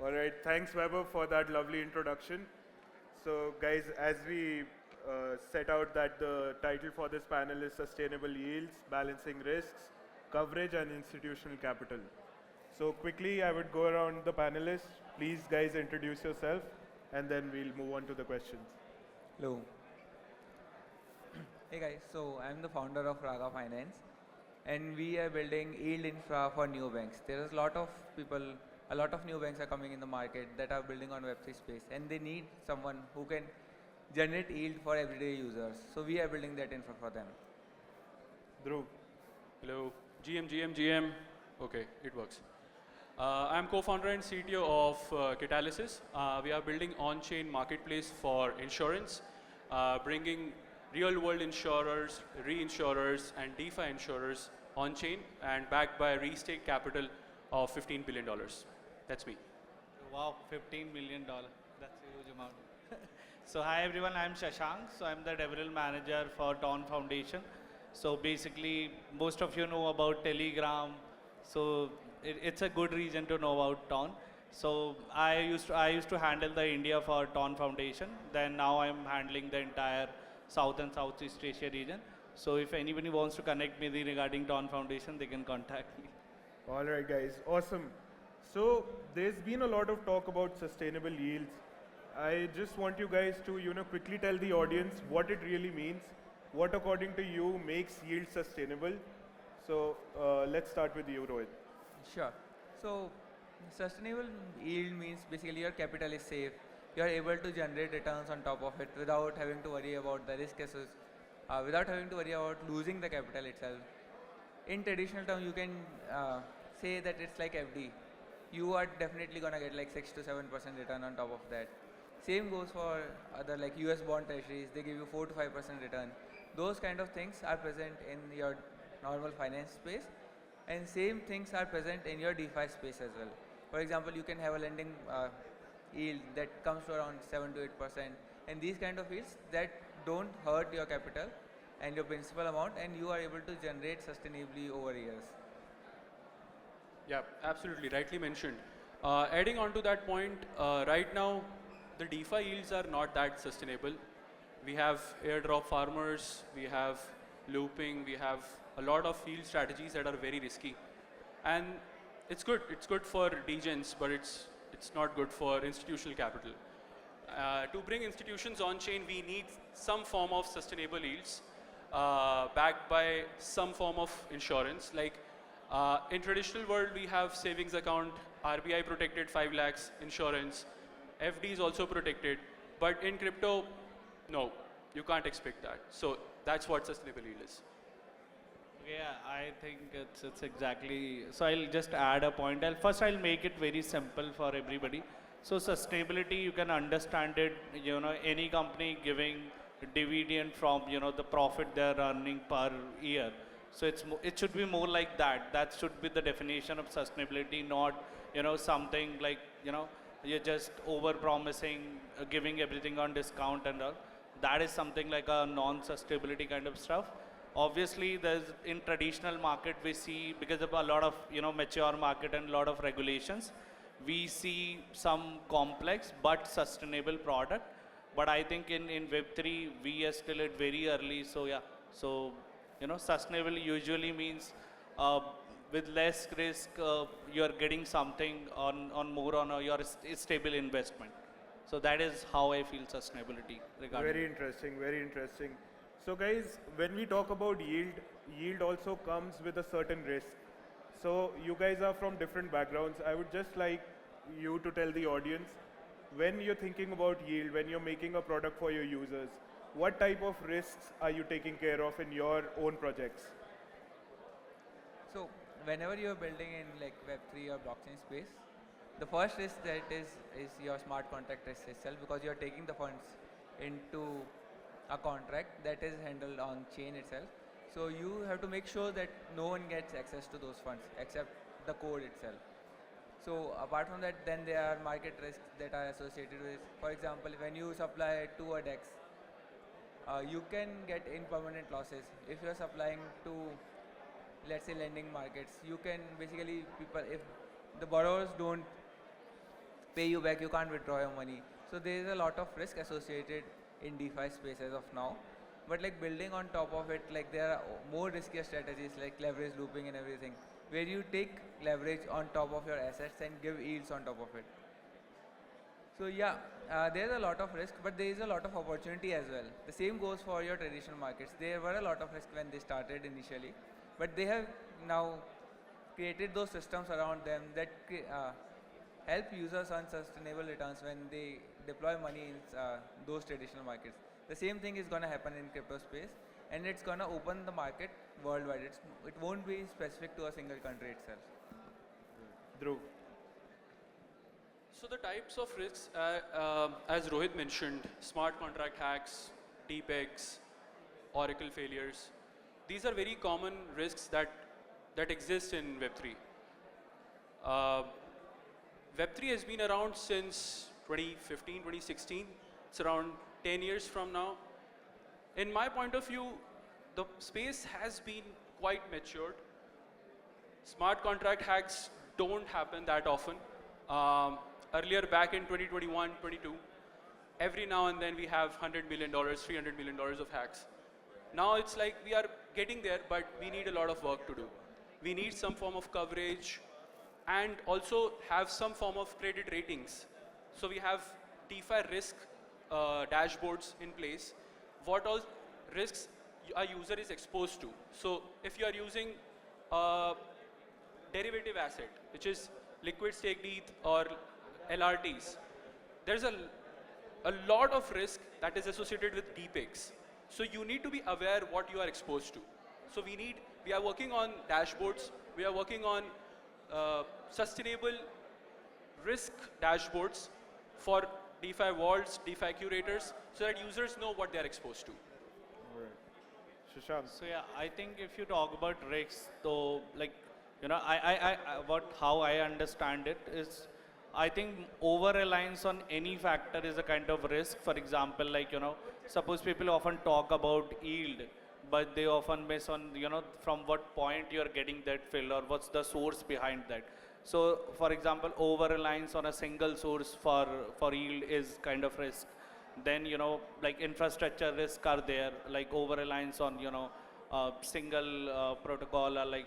All right, thanks Weber for that lovely introduction. So guys, as we set out that the title for this panel is Sustainable Yields, Balancing Risks, Coverage and Institutional Capital. So quickly, I would go around the panelists. Please guys introduce yourself and then we'll move on to the questions. Hello. Hey guys, so I'm the founder of Raga Finance and we are building yield infra for new banks. There is a lot of people, a lot of new banks are coming in the market that are building on Web3 space and they need someone who can generate yield for everyday users. So we are building that infra for them. Dhruv. Hello. GM. Okay, it works. I'm co-founder and CTO of Catalysis. We are building on-chain marketplace for insurance, bringing real-world insurers, reinsurers, and DeFi insurers on-chain and backed by a restake capital of $15 billion. That's me. Wow, $15 million. That's a huge amount. So hi everyone, I'm Shashank. So I'm the DevRel manager for Dawn Foundation. So basically, most of you know about Telegram. So it's a good reason to know about Dawn. So I used to handle the India for Dawn Foundation. Then now I'm handling the entire South and Southeast Asia region. So if anybody wants to connect me regarding Dawn Foundation, they can contact me. All right, guys, awesome. So there's been a lot of talk about sustainable yields. I just want you guys to, quickly tell the audience what it really means. What, according to you, makes yield sustainable? So let's start with you, Rohit. Sure. So sustainable yield means basically your capital is safe. You are able to generate returns on top of it without having to worry about the risk associated, without having to worry about losing the capital itself. In traditional terms, you can say that it's like FD. You are definitely gonna get like 6 to 7% return on top of that. Same goes for other like US bond treasuries. They give you 4 to 5% return. Those kind of things are present in your normal finance space, and same things are present in your DeFi space as well. For example, you can have a lending yield that comes to around 7 to 8%, and these kind of yields that don't hurt your capital and your principal amount, and you are able to generate sustainably over years. Yeah, absolutely, rightly mentioned. Adding on to that point, right now, the DeFi yields are not that sustainable. We have airdrop farmers, we have looping, we have a lot of yield strategies that are very risky. And it's good for degens, but it's not good for institutional capital. To bring institutions on chain, we need some form of sustainable yields backed by some form of insurance. Like in traditional world, we have savings account, RBI protected 5 lakhs, insurance, FD is also protected, but in crypto, no, you can't expect that. So that's what sustainable yield is. Yeah, I think it's exactly. So I'll just add a point. First I'll make it very simple for everybody. So sustainability, you can understand it. Any company giving dividend from the profit they're earning per year. So it should be more like that. That should be the definition of sustainability, not something like you're just over promising, giving everything on discount and all. That is something like a non-sustainability kind of stuff. Obviously, there's in traditional market we see, because of a lot of mature market and a lot of regulations, we see some complex but sustainable product. But I think in Web3 we are still at very early. So yeah, so sustainable usually means with less risk you're getting something on more on your stable investment. So that is how I feel sustainability regarding. Very interesting, very interesting. So guys, when we talk about yield also comes with a certain risk. So you guys are from different backgrounds. I would just like you to tell the audience, when you're thinking about yield, when you're making a product for your users, what type of risks are you taking care of in your own projects? So whenever you're building in like Web3 or blockchain space, the first risk that is your smart contract risk itself, because you're taking the funds into a contract that is handled on chain itself. So you have to make sure that no one gets access to those funds except the code itself. So apart from that, then there are market risks that are associated with, for example, when you supply to a DEX, you can get impermanent losses. If you're supplying to, let's say, lending markets, you can basically, if the borrowers don't pay you back, you can't withdraw your money. So there is a lot of risk associated in DeFi space as of now. But like building on top of it, like there are more riskier strategies like leverage looping and everything, where you take leverage on top of your assets and give yields on top of it. So yeah, there's a lot of risk, but there is a lot of opportunity as well. The same goes for your traditional markets. There were a lot of risk when they started initially, but they have now created those systems around them that help users earn sustainable returns when they deploy money in those traditional markets. The same thing is going to happen in crypto space, and it's going to open the market worldwide. It won't be specific to a single country itself. Dhruv. So the types of risks, as Rohit mentioned, smart contract hacks, deep eggs, Oracle failures. These are very common risks that exist in Web3. Web3 has been around since 2015, 2016. It's around 10 years from now. In my point of view, the space has been quite matured. Smart contract hacks don't happen that often. Earlier, back in 2021, 22, every now and then we have $100 million, $300 million of hacks. Now it's like we are getting there, but we need a lot of work to do. We need some form of coverage and also have some form of credit ratings. So we have DeFi risk dashboards in place. What all risks a user is exposed to. So if you are using a derivative asset, which is liquid staked ETH or LRTs, there's a lot of risk that is associated with DPEGs. So you need to be aware what you are exposed to. So we are working on dashboards, we are working on sustainable risk dashboards for DeFi vaults, DeFi curators, so that users know what they are exposed to. Right. Shashank. So yeah, I think if you talk about risks, so like, how I understand it is, I think over-reliance on any factor is a kind of risk. For example, like, suppose people often talk about yield, but they often miss on, from what point you're getting that fill or what's the source behind that. So, for example, over-reliance on a single source for yield is kind of risk. Then, like infrastructure risk are there, like over-reliance on, single protocol or like,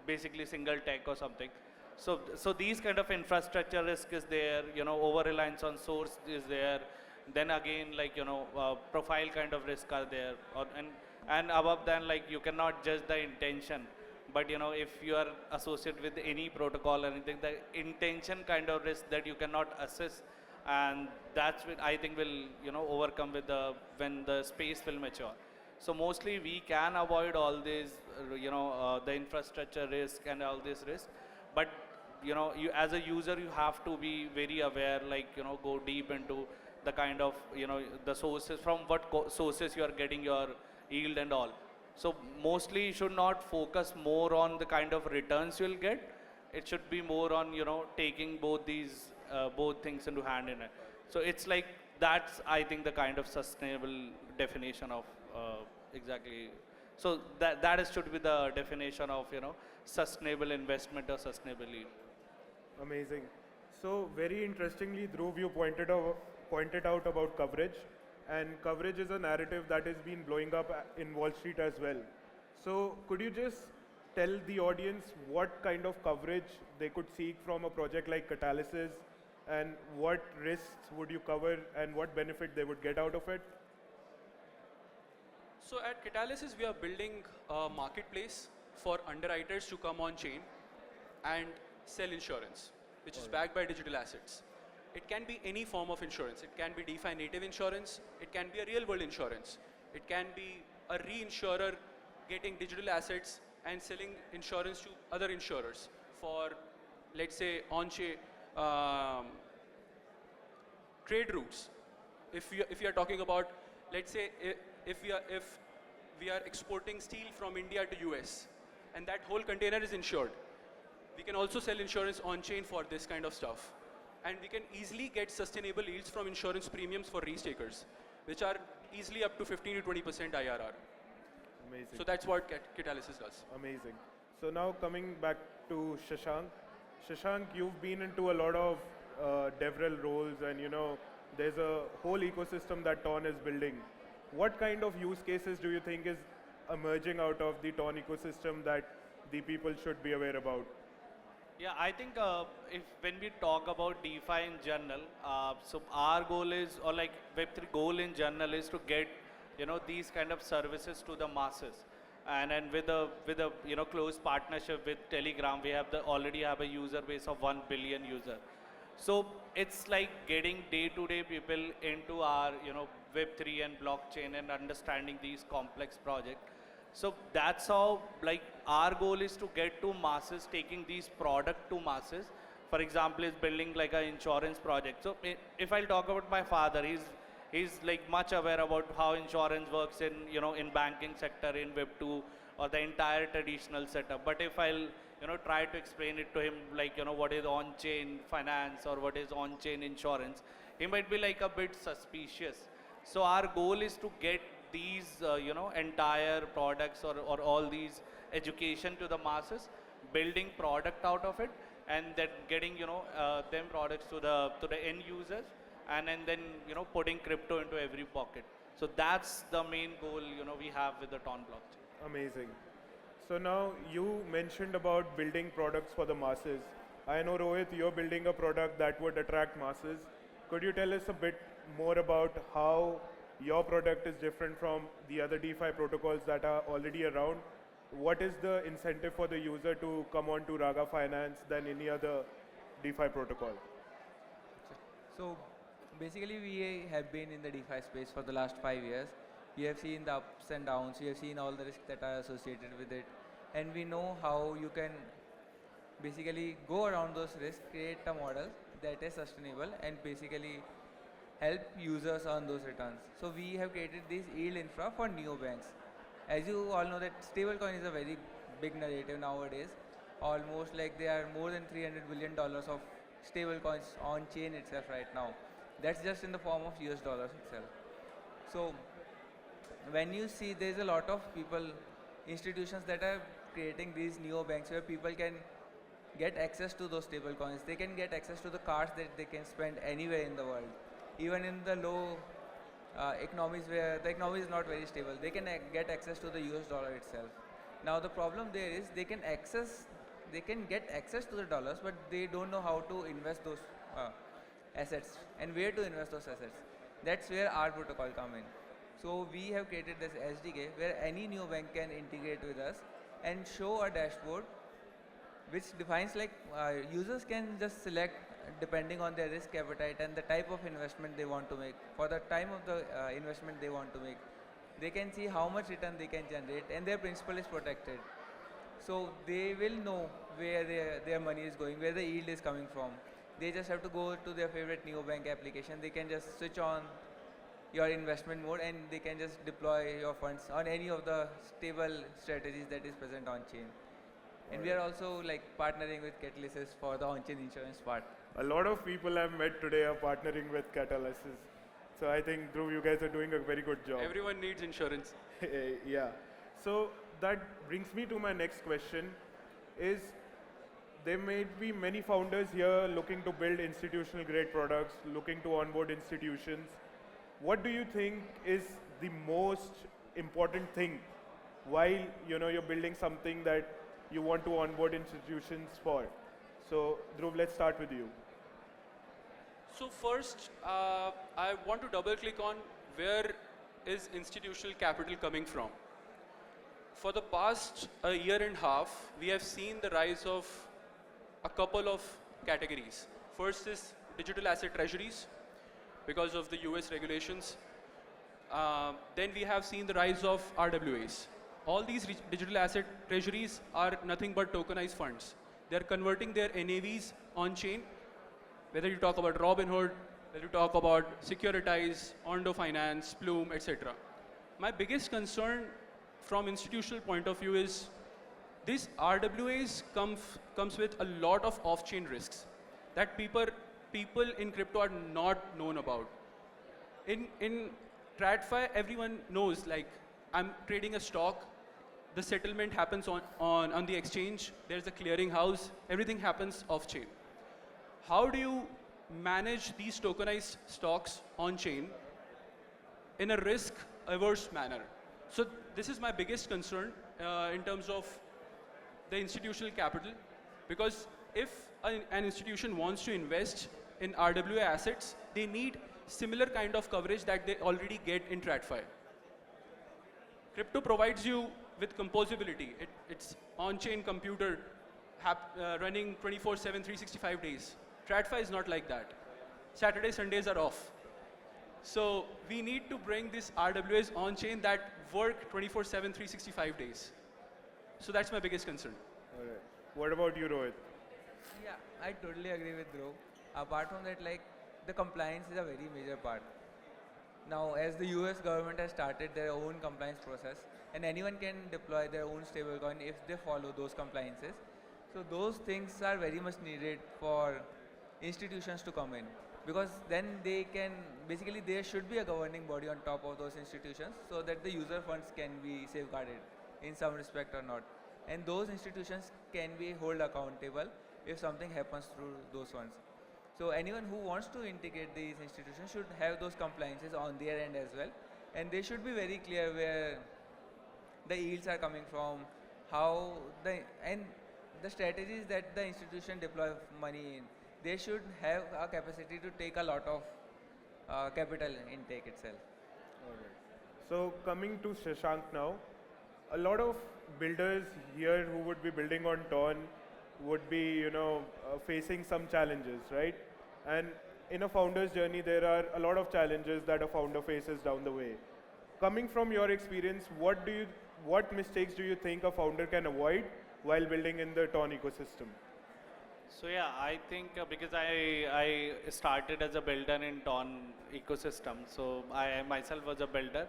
basically single tech or something. So these kind of infrastructure risk is there, over-reliance on source is there. Then again, like, profile kind of risk are there. And above that, like, you cannot judge the intention. But, if you are associated with any protocol or anything, the intention kind of risk that you cannot assess. And that's what I think will, overcome with when the space will mature. So mostly we can avoid all these, the infrastructure risk and all this risk. But, you as a user, you have to be very aware, like, go deep into the kind of, the sources, from what sources you are getting your yield and all. So mostly you should not focus more on the kind of returns you'll get. It should be more on, taking both these, both things into hand in it. So it's like, that's, I think, the kind of sustainable definition of exactly. So that should be the definition of, sustainable investment or sustainable yield. Amazing. So very interestingly, Dhruv, you pointed out about coverage, and coverage is a narrative that has been blowing up in Wall Street as well. So could you just tell the audience what kind of coverage they could seek from a project like Catalysis, and what risks would you cover and what benefit they would get out of it? So at Catalysis, we are building a marketplace for underwriters to come on chain and sell insurance, which is backed by digital assets. It can be any form of insurance. It can be DeFi native insurance. It can be a real world insurance. It can be a reinsurer getting digital assets and selling insurance to other insurers for, let's say, on-chain trade routes. If we are talking about, let's say, if we are exporting steel from India to US, and that whole container is insured, we can also sell insurance on-chain for this kind of stuff. And we can easily get sustainable yields from insurance premiums for restakers, which are easily up to 15 to 20% IRR. Amazing. So that's what Catalysis does. Amazing. So now coming back to Shashank, Shashank, you've been into a lot of DevRel roles, and there's a whole ecosystem that Ton is building. What kind of use cases do you think is emerging out of the Ton ecosystem that the people should be aware about? Yeah, I think if when we talk about DeFi in general, so our goal is, or like Web3 goal in general is to get, these kind of services to the masses. And with a close partnership with Telegram, we already have a user base of 1 billion user. So it's like getting day-to-day people into our Web3 and blockchain and understanding these complex projects. So that's how, like, our goal is to get to masses, taking these product to masses. For example, is building like an insurance project. So if I'll talk about my father, he's like much aware about how insurance works in in banking sector, in Web2, or the entire traditional setup. But if I'll try to explain it to him, like what is on-chain finance or what is on-chain insurance, he might be like a bit suspicious. So our goal is to get these entire products or all these education to the masses, building product out of it, and then getting them products to the end users, and then putting crypto into every pocket. So that's the main goal we have with the Ton blockchain. Amazing. So now you mentioned about building products for the masses. I know, Rohit, you're building a product that would attract masses. Could you tell us a bit more about how your product is different from the other DeFi protocols that are already around? What is the incentive for the user to come on to Raga Finance than any other DeFi protocol? So basically we have been in the DeFi space for the last 5 years. We have seen the ups and downs, we have seen all the risks that are associated with it, and we know how you can basically go around those risks, create a model that is sustainable, and basically help users earn those returns. So we have created this yield infra for neobanks. As you all know that stablecoin is a very big narrative nowadays. Almost like there are more than $300 billion of stablecoins on chain itself right now. That's just in the form of US dollars itself. So when you see there's a lot of people, institutions that are creating these neobanks where people can get access to those stablecoins. They can get access to the cards that they can spend anywhere in the world. Even in the low economies where the economy is not very stable, they can get access to the US dollar itself. Now the problem there is they can get access to the dollars, but they don't know how to invest those assets and where to invest those assets. That's where our protocol come in. So we have created this SDK where any new bank can integrate with us and show a dashboard which defines, like, users can just select depending on their risk appetite and the type of investment they want to make. For the time of the investment they want to make, they can see how much return they can generate, and their principal is protected. So they will know where their money is going, where the yield is coming from. They just have to go to their favorite neobank application. They can just switch on your investment mode and they can just deploy your funds on any of the stable strategies that is present on chain. And we are also like partnering with Catalysis for the on-chain insurance part. A lot of people I've met today are partnering with Catalysis. So I think, Dhruv, you guys are doing a very good job. Everyone needs insurance. Yeah. So that brings me to my next question is, there may be many founders here looking to build institutional grade products, looking to onboard institutions. What do you think is the most important thing while you're building something that you want to onboard institutions for? So Dhruv, let's start with you. So first, I want to double click on where is institutional capital coming from. For the past a year and a half, we have seen the rise of a couple of categories. First is digital asset treasuries because of the US regulations. Then we have seen the rise of RWAs. All these digital asset treasuries are nothing but tokenized funds. They're converting their NAVs on chain, whether you talk about Robinhood, whether you talk about Securitize, Ondo Finance, Plume, etc. My biggest concern from institutional point of view is this RWAs comes with a lot of off-chain risks that people in crypto are not known about. In TradFi, everyone knows, like, I'm trading a stock, the settlement happens on the exchange, there's a clearing house, everything happens off-chain. How do you manage these tokenized stocks on-chain in a risk-averse manner? So this is my biggest concern in terms of the institutional capital, because if an institution wants to invest in RWA assets, they need similar kind of coverage that they already get in TradFi. Crypto provides you with composability. It's on-chain computer running 24/7, 365 days. TradFi is not like that. Saturdays, Sundays are off. So we need to bring these RWAs on-chain that work 24/7, 365 days. So that's my biggest concern. All right. What about you, Rohit? Yeah, I totally agree with Dhruv. Apart from that, like, the compliance is a very major part. Now, as the US government has started their own compliance process, and anyone can deploy their own stablecoin if they follow those compliances. So those things are very much needed for institutions to come in, because then they can, basically there should be a governing body on top of those institutions so that the user funds can be safeguarded in some respect or not. And those institutions can be held accountable if something happens through those funds. So anyone who wants to integrate these institutions should have those compliances on their end as well. And they should be very clear where the yields are coming from, how and the strategies that the institution deploy money in. They should have a capacity to take a lot of capital intake itself. All right. So coming to Shashank now, a lot of builders here who would be building on Ton would be, facing some challenges, right? And in a founder's journey, there are a lot of challenges that a founder faces down the way. Coming from your experience, what mistakes do you think a founder can avoid while building in the Ton ecosystem? So yeah, I think because I started as a builder in Ton ecosystem, so I myself was a builder.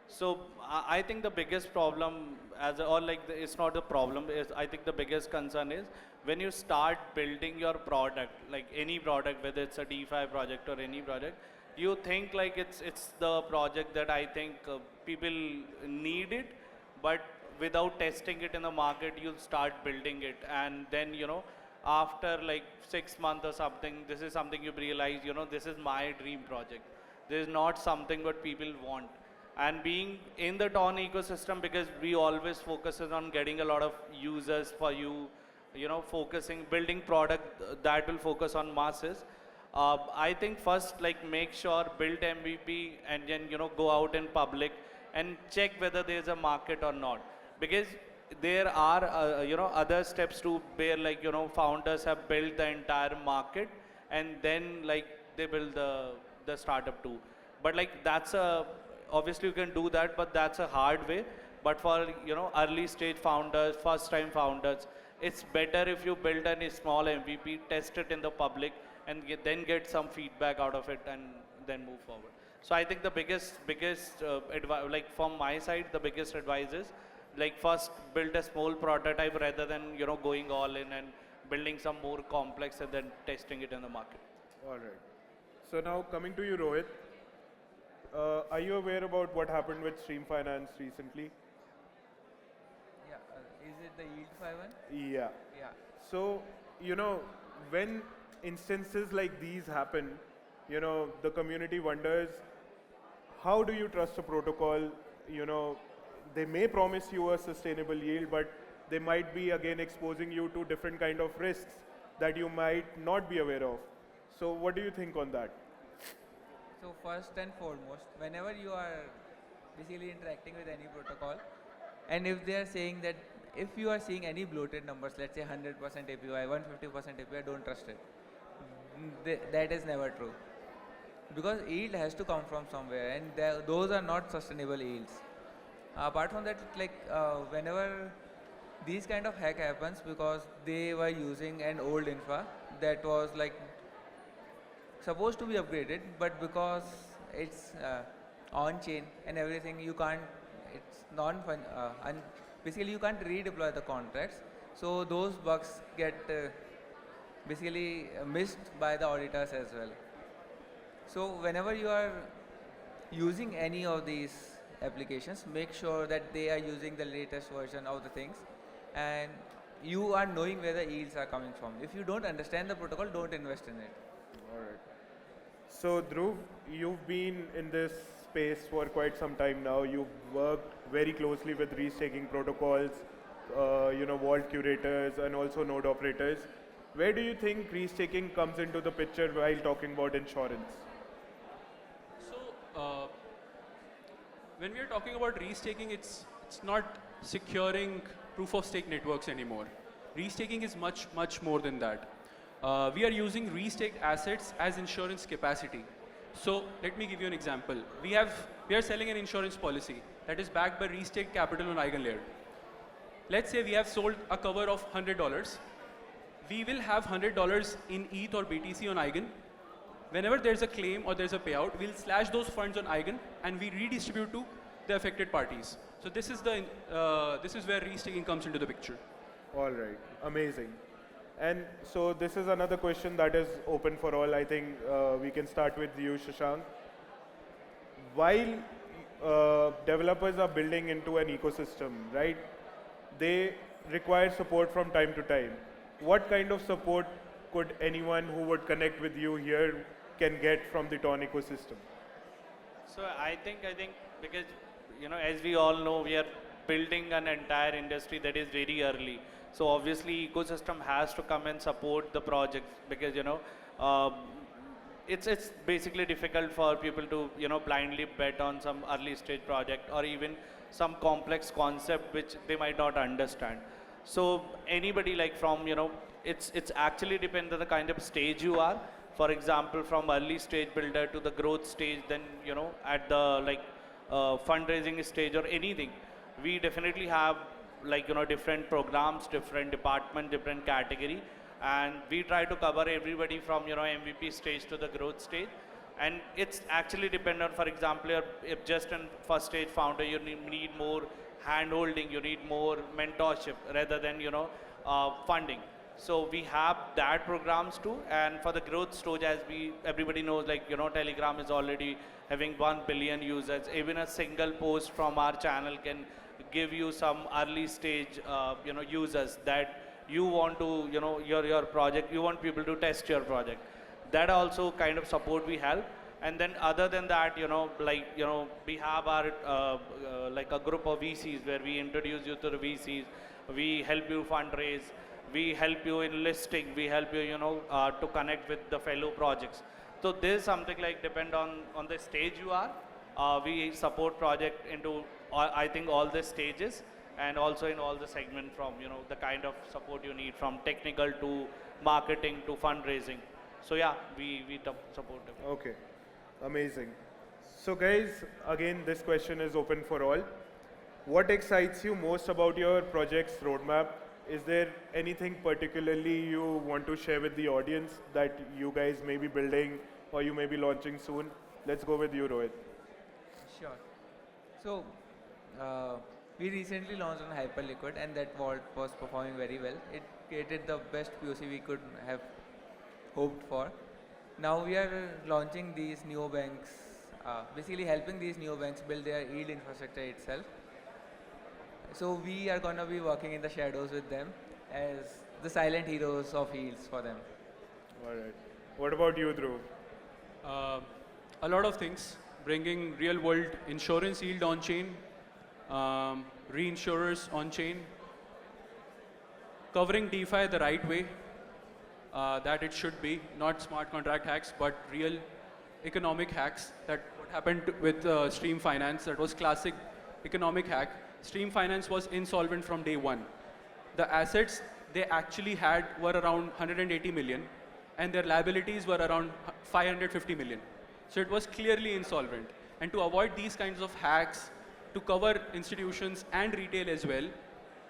So I think the biggest problem, it's not a problem. I think the biggest concern is when you start building your product, like any product, whether it's a DeFi project or any project, you think like it's the project that I think people need it, but without testing it in the market, you'll start building it, and then after like 6 months or something, this is something you realize, this is my dream project. This is not something what people want. And being in the Ton ecosystem, because we always focuses on getting a lot of users for you, building product that will focus on masses. I think first, like, make sure build MVP and then, go out in public and check whether there's a market or not. Because there are, other steps to where, like, founders have built the entire market and then, like, they build the startup too. But, like, obviously you can do that, but that's a hard way. But for, early stage founders, first time founders, it's better if you build a small MVP, test it in the public, and then get some feedback out of it and then move forward. So I think the biggest advice, like from my side, the biggest advice is, like, first build a small prototype rather than, going all in and building some more complex and then testing it in the market. All right. So now coming to you, Rohit. Are you aware about what happened with Stream Finance recently? Yeah, is it the yield 5-1? Yeah. Yeah. So, when instances like these happen, the community wonders, how do you trust a protocol? They may promise you a sustainable yield, but they might be again exposing you to different kind of risks that you might not be aware of. So what do you think on that? So first and foremost, whenever you are basically interacting with any protocol, and if they are saying that, if you are seeing any bloated numbers, let's say 100% APY, 150% APY, don't trust it. That is never true. Because yield has to come from somewhere, and those are not sustainable yields. Apart from that, like, whenever these kind of hack happens, because they were using an old infra that was like supposed to be upgraded, but because it's on chain and everything, you can't, it's non-fun, basically you can't redeploy the contracts. So those bugs get basically missed by the auditors as well. So whenever you are using any of these applications, make sure that they are using the latest version of the things, and you are knowing where the yields are coming from. If you don't understand the protocol, don't invest in it. All right. So Dhruv, you've been in this space for quite some time now. You've worked very closely with restaking protocols, vault curators, and also node operators. Where do you think restaking comes into the picture while talking about insurance? So, when we are talking about restaking, it's not securing proof of stake networks anymore. Restaking is much more than that. We are using restaked assets as insurance capacity. So let me give you an example. We are selling an insurance policy that is backed by restaked capital on eigenlayer. Let's say we have sold a cover of $100. We will have $100 in ETH or BTC on eigen. Whenever there's a claim or there's a payout, we'll slash those funds on eigen and we redistribute to the affected parties. So this is where restaking comes into the picture. All right, amazing. And so this is another question that is open for all. I think we can start with you, Shashank. While developers are building into an ecosystem, right, they require support from time to time. What kind of support could anyone who would connect with you here can get from the TON ecosystem? So I think because as we all know, we are building an entire industry that is very early. So obviously ecosystem has to come and support the project because it's basically difficult for people to blindly bet on some early stage project or even some complex concept which they might not understand. So anybody like from it's actually depends on the kind of stage you are. For example, from early stage builder to the growth stage, then at the fundraising stage or anything, we definitely have different programs, different department, different category, and we try to cover everybody from MVP stage to the growth stage. And it's actually dependent. For example, if just in first stage founder, you need more hand holding, you need more mentorship rather than funding. So we have that programs too. And for the growth stage, as everybody knows, Telegram is already having 1 billion users. Even a single post from our channel can give you some early stage users that you want to your project, you want people to test your project. That also kind of support we help. And then other than that, we have our a group of VCs where we introduce you to the VCs. We help you fundraise. We help you in listing. We help you, to connect with the fellow projects. So this is something depend on the stage you are. We support project into I think all the stages and also in all the segment from the kind of support you need from technical to marketing to fundraising. So yeah, we support them. Okay, amazing. So guys, again, this question is open for all. What excites you most about your project's roadmap? Is there anything particularly you want to share with the audience that you guys may be building or you may be launching soon? Let's go with you, Rohit. Sure. So, we recently launched on Hyperliquid and that vault was performing very well. It created the best POC we could have hoped for. Now we are launching these neobanks, basically helping these neobanks build their yield infrastructure itself. So we are going to be working in the shadows with them as the silent heroes of yields for them. All right. What about you, Dhruv? A lot of things, bringing real world insurance yield on chain, reinsurers on chain, covering DeFi the right way that it should be, not smart contract hacks, but real economic hacks. That what happened with Stream Finance, that was classic economic hack. Stream Finance was insolvent from day one. The assets they actually had were around 180 million and their liabilities were around 550 million. So it was clearly insolvent. And to avoid these kinds of hacks, to cover institutions and retail as well,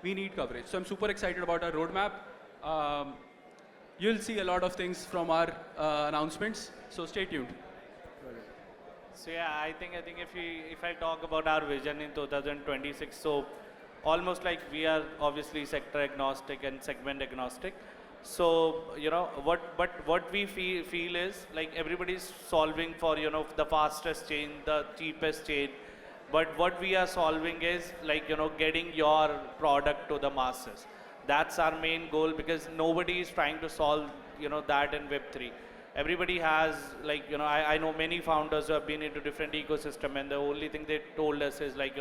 we need coverage. So I'm super excited about our roadmap. You'll see a lot of things from our announcements, so stay tuned. So yeah, I think if I talk about our vision in 2026, so almost like we are obviously sector agnostic and segment agnostic. So what we feel is like everybody's solving for the fastest chain, the cheapest chain, But what we are solving is like, getting your product to the masses. That's our main goal because nobody is trying to solve, that in Web3. Everybody has like, I know many founders who have been into different ecosystem and the only thing they told us is like,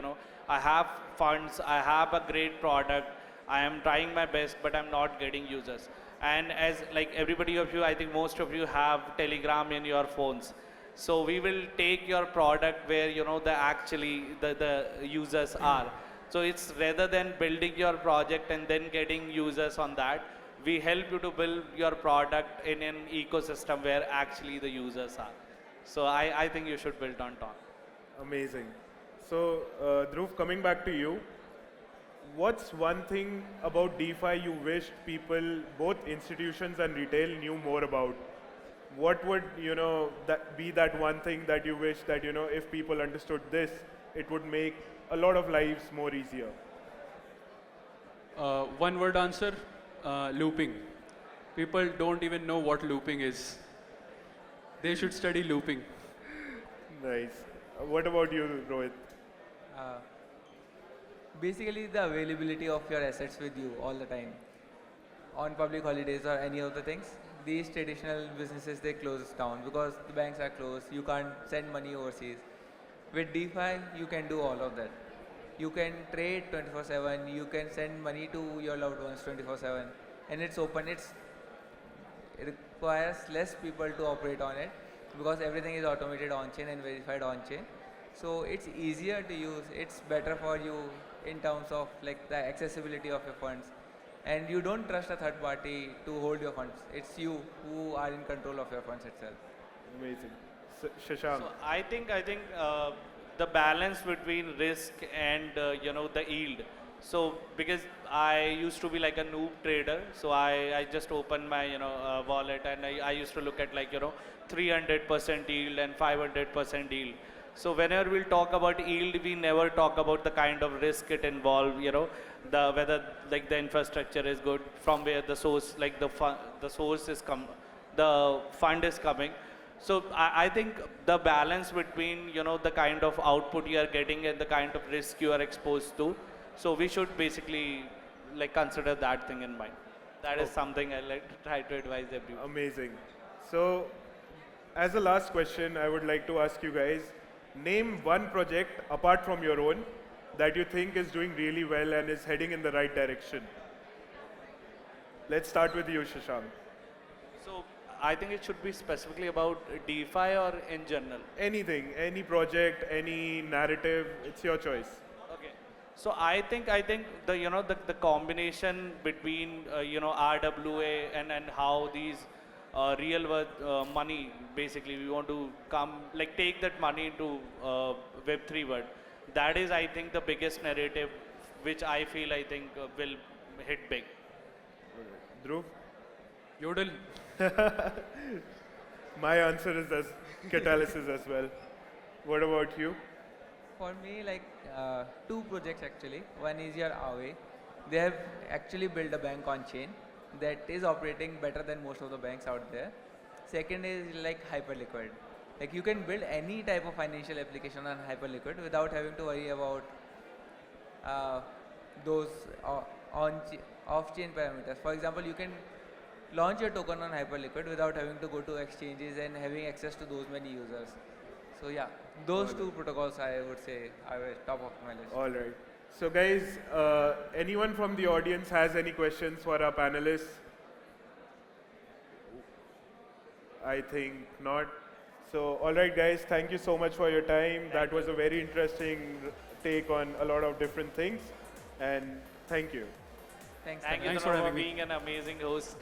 I have funds, I have a great product, I am trying my best, but I'm not getting users. And as like everybody of you, I think most of you have Telegram in your phones. So we will take your product where the users are. So it's rather than building your project and then getting users on that, we help you to build your product in an ecosystem where actually the users are. So I think you should build on top. Amazing. So, Dhruv, coming back to you, what's one thing about DeFi you wished people, both institutions and retail, knew more about? What would that be that one thing that you wish that if people understood this, it would make a lot of lives more easier? One word answer, looping. People don't even know what looping is. They should study looping. Nice. What about you, Rohit? Uh, Basically, the availability of your assets with you all the time. On public holidays or any of the things, these traditional businesses, they close down because the banks are closed. You can't send money overseas. With DeFi, you can do all of that. You can trade 24/7. You can send money to your loved ones 24/7, and it's open. It requires less people to operate on it because everything is automated on chain and verified on chain. So it's easier to use. It's better for you in terms of like the accessibility of your funds, and you don't trust a third party to hold your funds. It's you who are in control of your funds itself. Amazing. Shashank. So I think the balance between risk and the yield. So because I used to be like a noob trader, so I just opened my wallet and I used to look at like 300% yield and 500% yield. So whenever we'll talk about yield, we never talk about the kind of risk it involves. Whether like the infrastructure is good, from where the source like the source is the fund is coming. So I think the balance between the kind of output you are getting and the kind of risk you are exposed to. So we should basically like consider that thing in mind. That is something I like to try to advise everyone. Amazing. So, as a last question, I would like to ask you guys, name one project apart from your own that you think is doing really well and is heading in the right direction. Let's start with you, Shashank. So I think it should be specifically about DeFi or in general. Anything, any project, any narrative, it's your choice. Okay. So I think the the combination between RWA and how these real world money, basically we want to take that money into Web3 world. That is, I think, the biggest narrative which I feel will hit big. Dhruv? Yodl. My answer is as Catalysis as well. What about you? For me, like two projects actually. One is your Aave. They have actually built a bank on chain that is operating better than most of the banks out there. Second is like Hyperliquid. Like you can build any type of financial application on Hyperliquid without having to worry about those off-chain parameters. For example, you can launch your token on Hyperliquid without having to go to exchanges and having access to those many users. So yeah, those two protocols I would say are top of my list. All right. So guys, anyone from the audience has any questions for our panelists? I think not. So all right guys, thank you so much for your time. That was a very interesting take on a lot of different things. And thank you. Thanks. Thank you Thanks Dhruv, for for having me. being an amazing host.